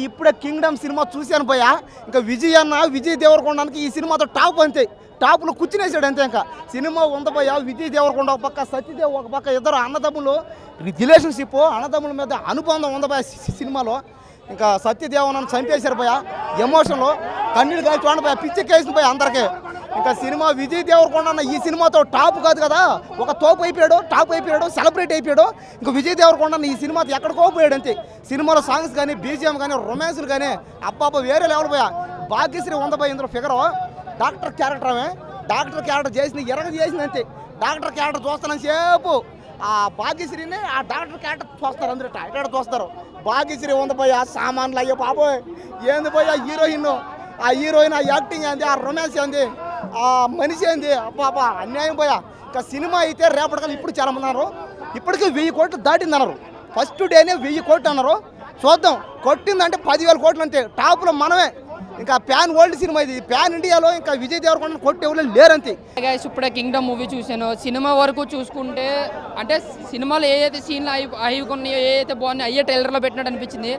ఇప్పుడే Kingdom cinema చూశాను భయ్యా. ఇంకా విజయ్ దేవరకొండకి ఈ సినిమాతో టాప్ అంతే, టాప్లో కూర్చునేసాడు అంతే. ఇంకా సినిమా ఉంది భయ్యా. విజయ్ దేవరకొండ ఒక పక్క, సత్యదేవ్ ఒక పక్క, ఇద్దరు అన్నదమ్ములు రిలేషన్షిప్, అన్నదమ్ముల మీద అనుబంధం ఉంది భయ్యా సినిమాలో. ఇంకా సత్యదేవనని చంపేశారు భయ్యా. ఎమోషన్లో కన్నీళ్ళు కాల్చి చూడండి భయ్యా, పిచ్చెక్కేసింది భయ్యా అందరికీ. ఇంకా సినిమా విజయ్ దేవరకొండ ఈ సినిమాతో టాప్ కాదు కదా, ఒక తోపు అయిపోయాడు, టాప్ అయిపోయాడు, సెలబ్రేట్ అయిపోయాడు. ఇంకా విజయ్ దేవరకొండ ఈ సినిమాతో ఎక్కడికో పోయాడు అంతే. సినిమాలో సాంగ్స్ కానీ, బీజిఎం కానీ, రొమాన్స్లు కానీ అబ్బాబా వేరే లెవెల్ పోయా. భాగ్యశ్రీ ఉంది భయ్యా ఇందులో ఫిగరు. డాక్టర్ క్యారెక్టర్ ఆమె, డాక్టర్ క్యారెక్టర్ చేసింది చేసింది అంతే. డాక్టర్ క్యారెక్టర్ చూస్తానని సేపు ఆ భాగ్యశ్రీని ఆ డాక్టర్ క్యారెక్టర్ చూస్తారు, అందరూ ఇక్కడ చూస్తారు. భాగ్యశ్రీ ఉంది భయ్యా, సామాన్లు అయ్యో బాబోయ్ ఏంది భయ్యా హీరోయిన్, ఆ హీరోయిన్ ఆ యాక్టింగ్ ఏంది, ఆ రొమాన్స్ ఏంది, ఆ మనిషి ఏంది, అబ్బా అన్యాయం భయ్యా. ఇంకా సినిమా అయితే రేపటికల్లా ఇప్పుడు చాలా మంది అన్నారు, ఇప్పటికీ 1000 కోట్లు దాటింది అన్నారు. ఫస్ట్ డేనే 1000 కోట్లు అన్నారు. చూద్దాం, కొట్టిందంటే 10,000 కోట్లు అంతే. టాప్లో మనమే. ఇంకా ప్యాన్ వరల్డ్ సినిమా ఇది, ప్యాన్ ఇండియాలో ఇంకా విజయ్ దేవరకొండ కొట్టి ఎవరు లేరంతే. ఇప్పుడే కింగ్డమ్ మూవీ చూశాను. సినిమా వరకు చూసుకుంటే అంటే సినిమాలో ఏ అయితే సీన్లు అవి ఉన్నాయో, ఏ అయితే బాగున్నాయో అయ్యే ట్రైలర్లో పెట్టినట్టు అనిపించింది.